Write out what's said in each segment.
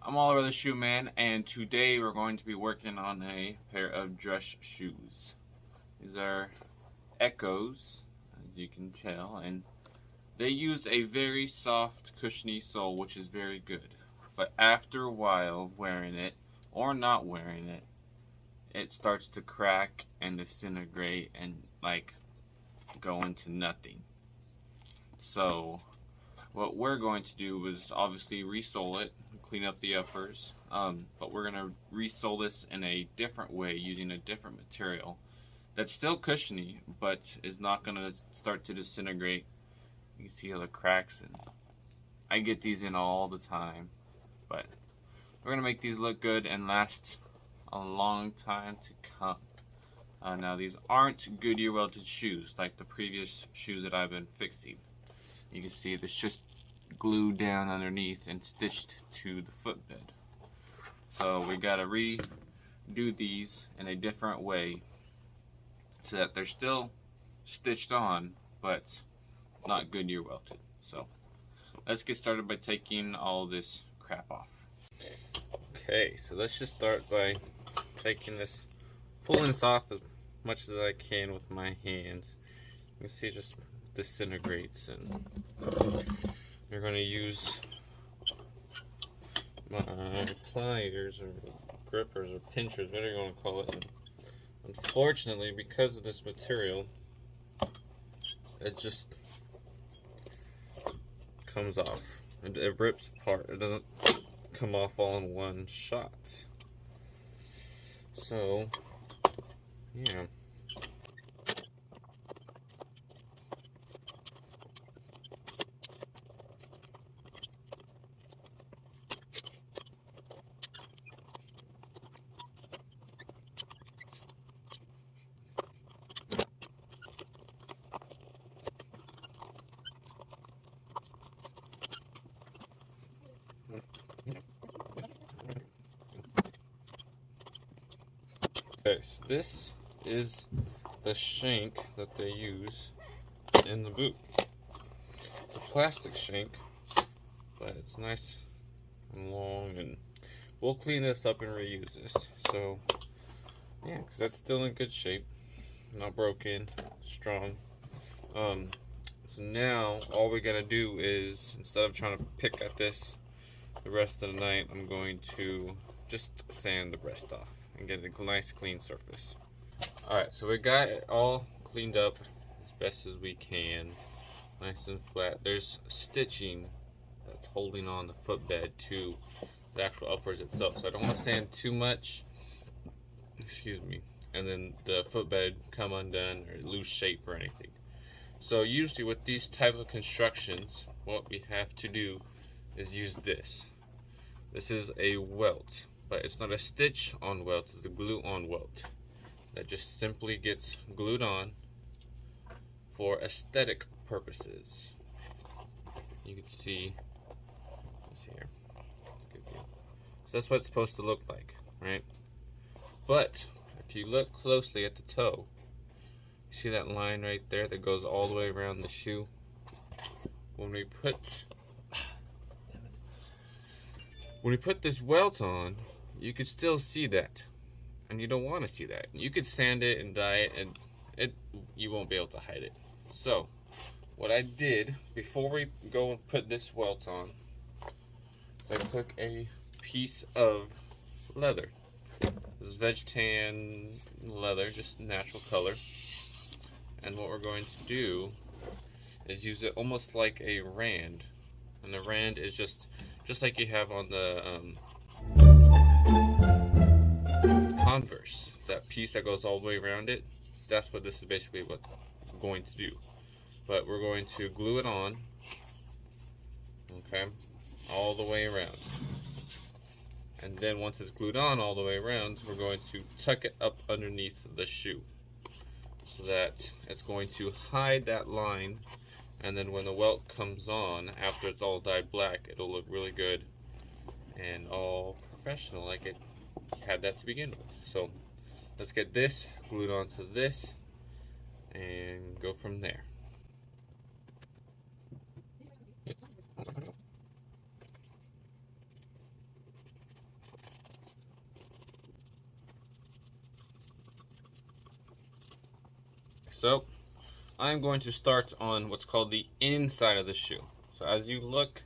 I'm Oliver the Shoe Man, and today we're going to be working on a pair of dress shoes. These are Echoes, as you can tell, and they use a very soft, cushiony sole, which is very good. But after a while of wearing it, or not wearing it, it starts to crack and disintegrate and, go into nothing. So, what we're going to do is obviously resole it, clean up the uppers, but we're going to resole this in a different way using a different material that's still cushiony but is not going to start to disintegrate. You can see how the cracks, and I get these in all the time, but we're going to make these look good and last a long time to come. Now these aren't Goodyear welted shoes like the previous shoes that I've been fixing. You can see it's just glued down underneath and stitched to the footbed. So we gotta redo these in a different way so that they're still stitched on, but not Goodyear welted. So let's get started by taking all this crap off. Okay, so let's just start by pulling this off as much as I can with my hands. You can see it just disintegrates, and you're going to use my pliers or grippers or pinchers, whatever you want to call it. And unfortunately, because of this material, it just comes off. It rips apart. It doesn't come off all in one shot. So, yeah. Okay, so this is the shank that they use in the boot. It's a plastic shank, but it's nice and long, and we'll clean this up and reuse this. So, yeah, because that's still in good shape, not broken, strong. So now all we gotta do is, instead of trying to pick at this the rest of the night, I'm going to just sand the rest off and get a nice clean surface. Alright, so we got it all cleaned up as best as we can, nice and flat. There's stitching that's holding on the footbed to the actual uppers itself, so I don't want to sand too much, excuse me, and then the footbed come undone or lose shape or anything. So usually with these type of constructions, what we have to do is use this. This is a welt, but it's not a stitch on welt, it's a glue on welt. That just simply gets glued on for aesthetic purposes. You can see this here. So that's what it's supposed to look like, right? But if you look closely at the toe, you see that line right there that goes all the way around the shoe? When we put this welt on, you can still see that, and you don't want to see that. You could sand it and dye it, and you won't be able to hide it. So what I did before we go and put this welt on, I took a piece of leather. This is Veg-Tan leather, just natural color. And what we're going to do is use it almost like a rand. And the rand is just like you have on the Converse. That piece that goes all the way around it, that's what this is basically what we're going to do. But we're going to glue it on, okay, all the way around. And then once it's glued on all the way around, we're going to tuck it up underneath the shoe so that it's going to hide that line, and then when the welt comes on, after it's all dyed black, it'll look really good and all professional like it had that to begin with. So let's get this glued onto this and go from there. So I'm going to start on what's called the inside of the shoe. So as you look,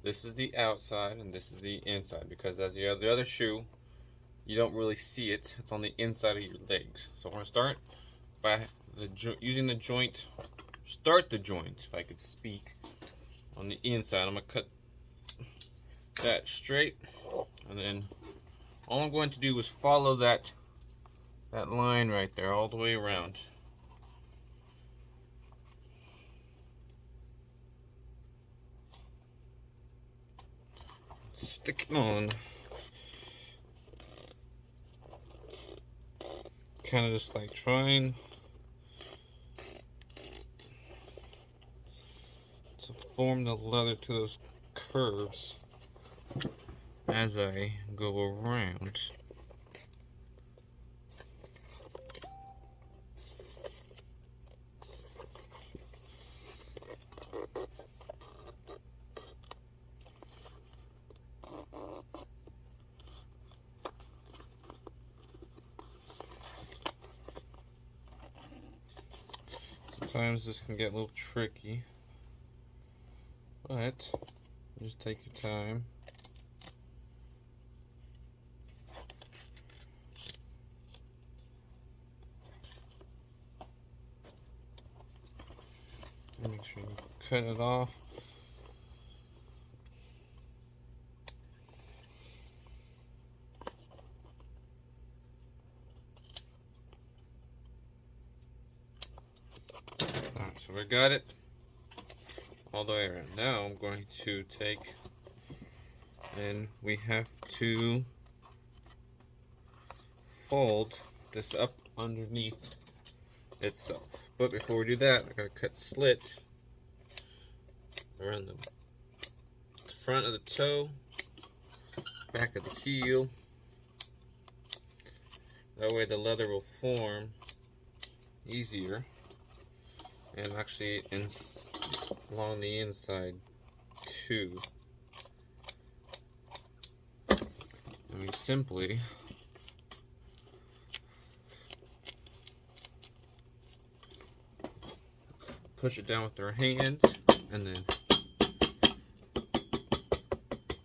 this is the outside and this is the inside, because as the other shoe, you don't really see it. It's on the inside of your legs. So we're going to start by using the joint, start the joint, if I could speak, on the inside. I'm going to cut that straight, and then all I'm going to do is follow that line right there all the way around. Stick it on. Kind of just like trying to form the leather to those curves as I go around. Sometimes this can get a little tricky, but just take your time. Make sure you cut it off. Alright, so we got it all the way around. Now I'm going to take, and we have to fold this up underneath itself. But before we do that, I gotta cut slits around the front of the toe, back of the heel. That way the leather will form easier, and actually along the inside too. And we simply push it down with our hands and then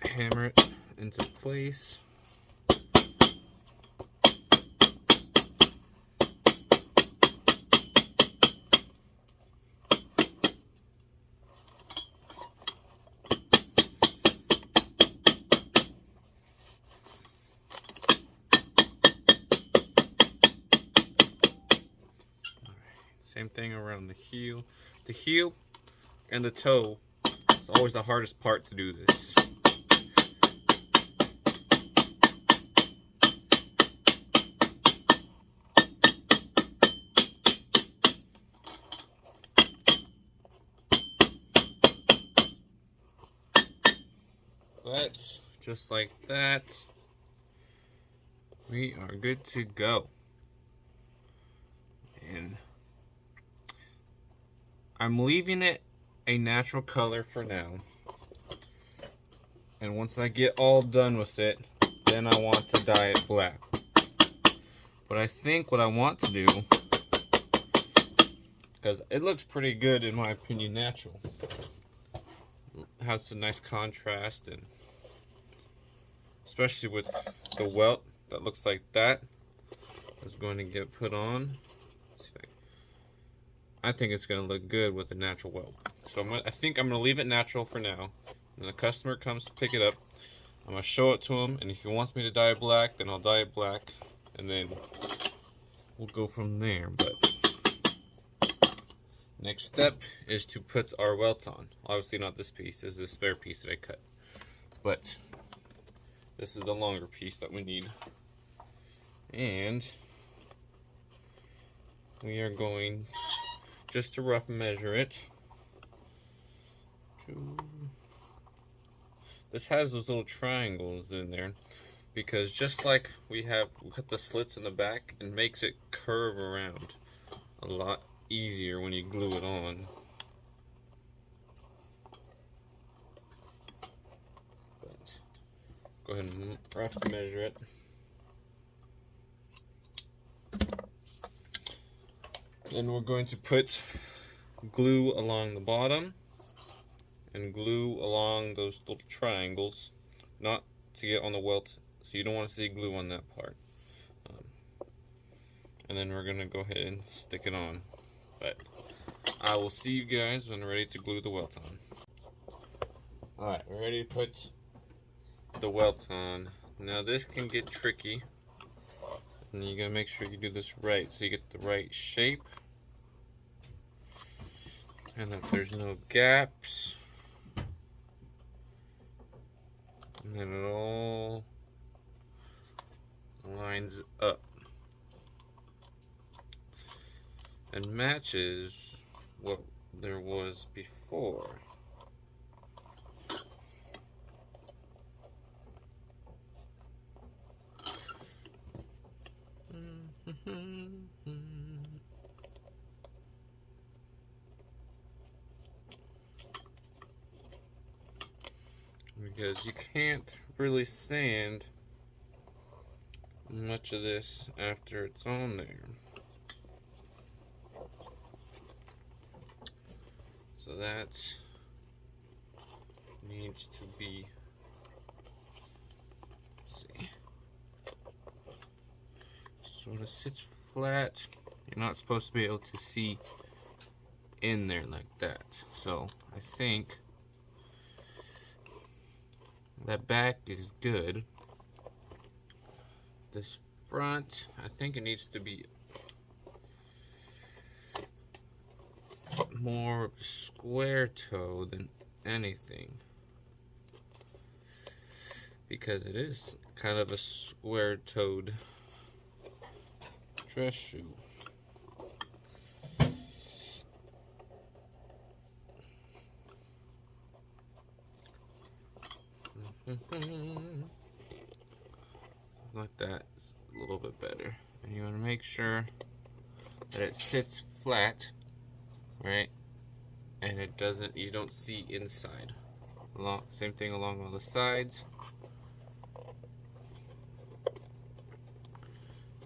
hammer it into place. Same thing around the heel. The heel and the toe is always the hardest part to do this. But just like that, we are good to go. And I'm leaving it a natural color for now, and once I get all done with it, then I want to dye it black. But I think what I want to do, because it looks pretty good in my opinion natural, it has some nice contrast, and especially with the welt that looks like that is going to get put on. I think it's going to look good with the natural welt. So I think I'm going to leave it natural for now. When the customer comes to pick it up, I'm going to show it to him, and if he wants me to dye it black, then I'll dye it black, and then we'll go from there. But next step is to put our welt on. Obviously not this piece, this is a spare piece that I cut. But this is the longer piece that we need. And we are going just to rough measure it. This has those little triangles in there because just like we cut the slits in the back, it makes it curve around a lot easier when you glue it on. But go ahead and rough measure it. Then we're going to put glue along the bottom and glue along those little triangles, not to get on the welt, so you don't want to see glue on that part. And then we're going to go ahead and stick it on. But I will see you guys when we're ready to glue the welt on. Alright, we're ready to put the welt on. Now this can get tricky, and you gotta make sure you do this right so you get the right shape and that there's no gaps, and then it all lines up and matches what there was before. Because you can't really sand much of this after it's on there. So that needs to be, let's see, sort of sits flat. You're not supposed to be able to see in there like that. So I think that back is good. This front, I think it needs to be more square toe than anything, because it is kind of a square toed dress shoe. Like that, it's a little bit better. And you want to make sure that it sits flat, right? And it doesn't, you don't see inside. Same thing along all the sides.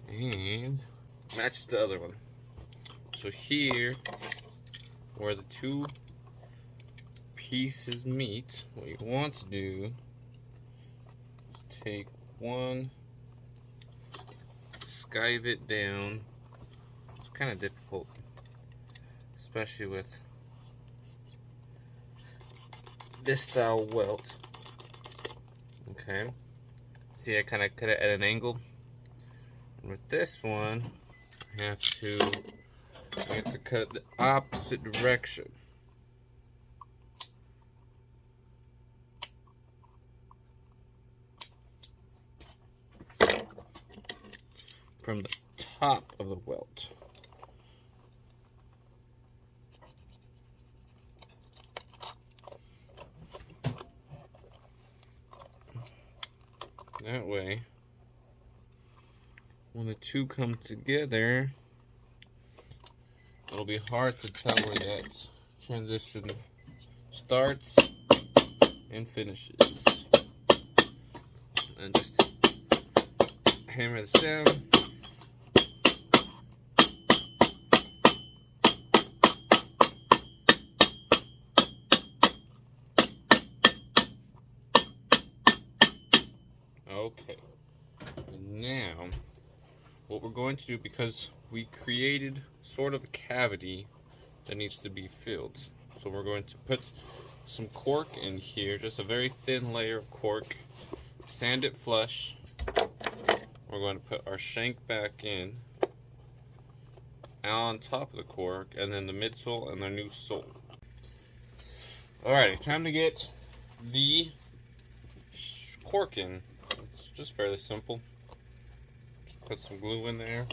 And matches the other one. So here, where the two pieces meet, what you want to do is take one, skive it down. It's kind of difficult, especially with this style welt. Okay, see, I kind of cut it at an angle. And with this one, I have to cut the opposite direction. From the top of the welt. That way, when the two come together, it'll be hard to tell where that transition starts and finishes. And just hammer this down. Okay, and now what we're going to do, because we created sort of a cavity that needs to be filled, so we're going to put some cork in here, just a very thin layer of cork, sand it flush. We're going to put our shank back in on top of the cork, and then the midsole and the new sole. Alrighty, time to get the cork in. It's just fairly simple. Just put some glue in there,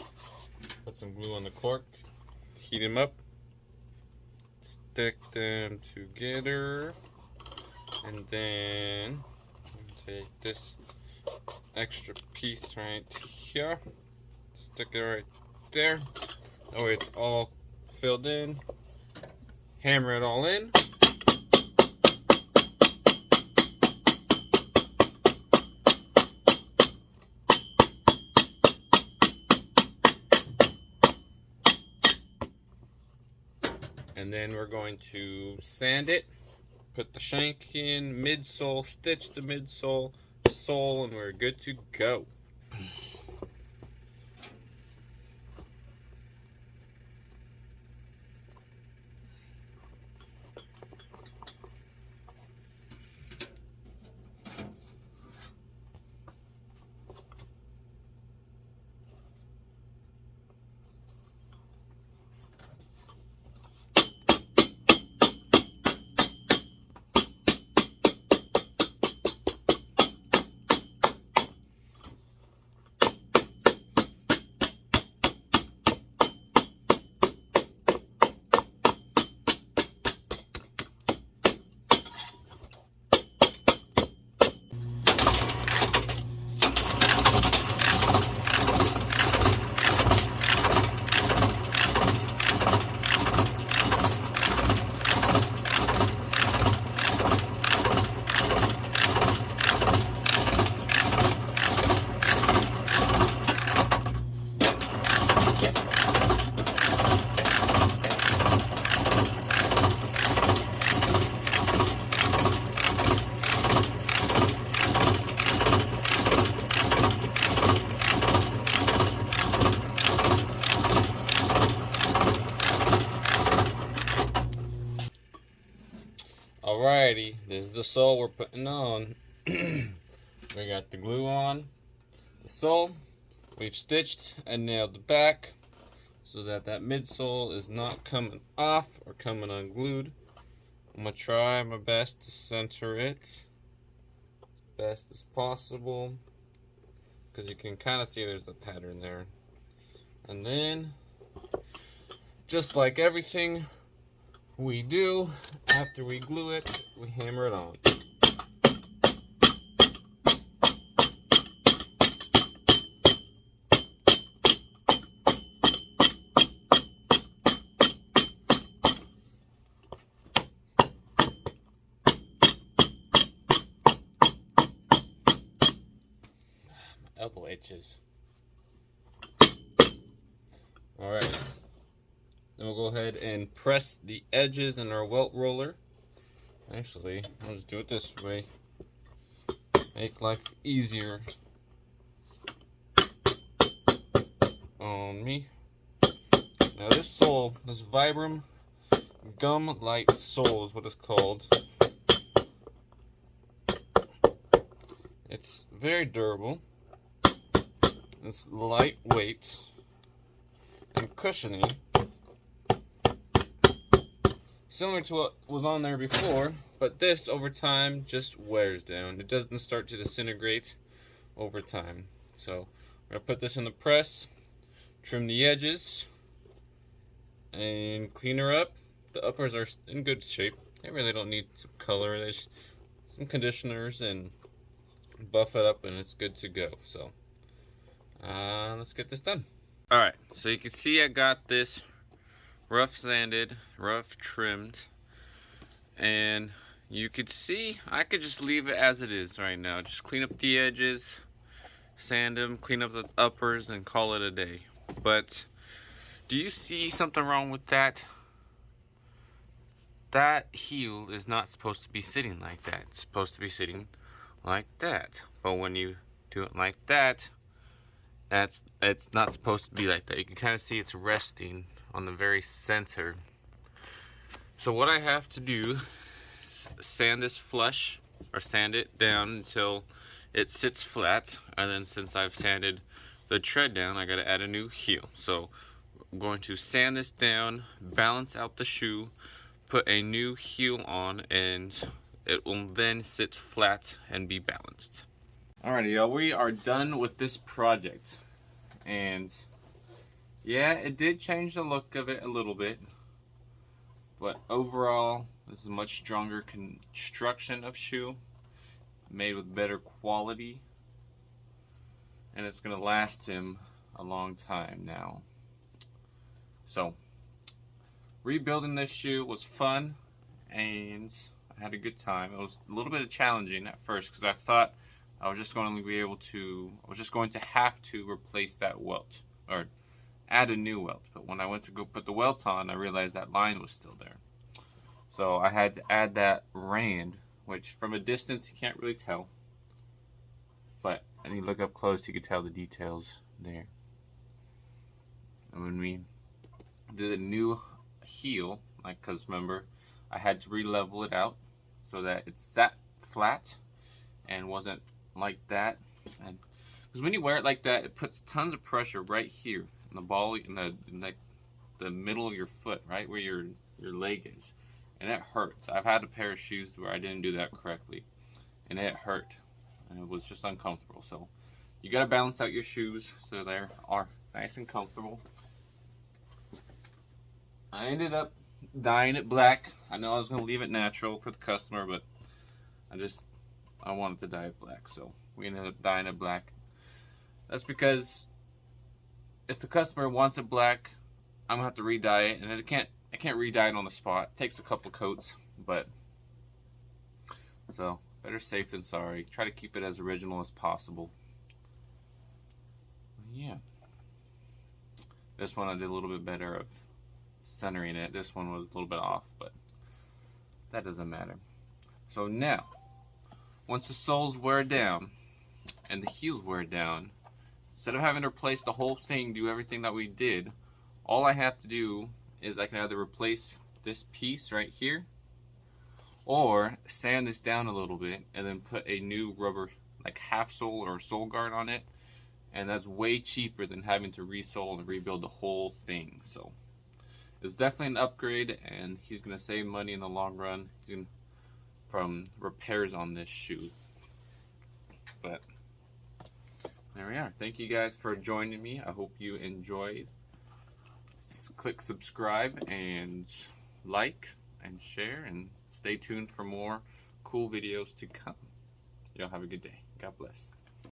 put some glue on the cork, heat them up, stick them together, and then take this extra piece right here, stick it right there. That way it's all filled in. Hammer it all in. And then we're going to sand it, put the shank in, midsole, stitch the midsole, sole, and we're good to go. Alrighty, this is the sole we're putting on. We got the glue on the sole. We've stitched and nailed the back so that midsole is not coming off or coming unglued. I'm going to try my best to center it as best as possible, because you can kind of see there's a pattern there. And then, just like everything we do, after we glue it, we hammer it on. My elbow itches. Alright. Then we'll go ahead and press the edges in our welt roller. Actually, I'll just do it this way. Make life easier on me. Now this sole, this Vibram Gum Light sole is what it's called. It's very durable. It's lightweight and cushiony, similar to what was on there before, but this over time just wears down. It doesn't start to disintegrate over time. So we're gonna put this in the press, trim the edges, and clean her up. The uppers are in good shape. They really don't need some color. There's some conditioners and buff it up, and it's good to go. So let's get this done. Alright, so you can see I got this rough sanded, rough trimmed, and you could see I could just leave it as it is right now. Just clean up the edges, sand them, clean up the uppers, and call it a day. But do you see something wrong with that? That heel is not supposed to be sitting like that. It's supposed to be sitting like that. But when you do it like that, it's not supposed to be like that. You can kind of see it's resting on the very center. So what I have to do is sand this flush, or sand it down until it sits flat, and then since I've sanded the tread down, I gotta add a new heel. So I'm going to sand this down, balance out the shoe, put a new heel on, and it will then sit flat and be balanced. Alrighty, y'all, we are done with this project, and yeah, it did change the look of it a little bit, but overall this is a much stronger construction of shoe, made with better quality, and it's gonna last him a long time now. So rebuilding this shoe was fun, and I had a good time. It was a little bit challenging at first because I thought I was just going to have to replace that welt, or add a new welt. But when I went to go put the welt on, I realized that line was still there. So I had to add that rand, which from a distance you can't really tell. But when you look up close, you can tell the details there. And when we did a new heel, like, because remember, I had to re-level it out so that it sat flat and wasn't like that. And because when you wear it like that, it puts tons of pressure right here in the ball, in the middle of your foot, right where your leg is, and it hurts. I've had a pair of shoes where I didn't do that correctly, and it hurt, and it was just uncomfortable. So you got to balance out your shoes so they are nice and comfortable. I ended up dyeing it black. I know I was going to leave it natural for the customer, but I wanted to dye it black, so we ended up dyeing it black. That's because if the customer wants it black, I'm going to have to re-dye it, and I can't re-dye it on the spot. It takes a couple coats, but so better safe than sorry. Try to keep it as original as possible. Yeah. This one I did a little bit better of centering it. This one was a little bit off, but that doesn't matter. So now, once the soles wear down and the heels wear down, instead of having to replace the whole thing, do everything that we did, all I have to do is I can either replace this piece right here or sand this down a little bit and then put a new rubber, like half sole or sole guard on it, and that's way cheaper than having to resole and rebuild the whole thing. So it's definitely an upgrade, and he's gonna save money in the long run from repairs on this shoe. But there we are. Thank you guys for joining me. I hope you enjoyed. Click subscribe and like and share, and stay tuned for more cool videos to come. Y'all have a good day. God bless.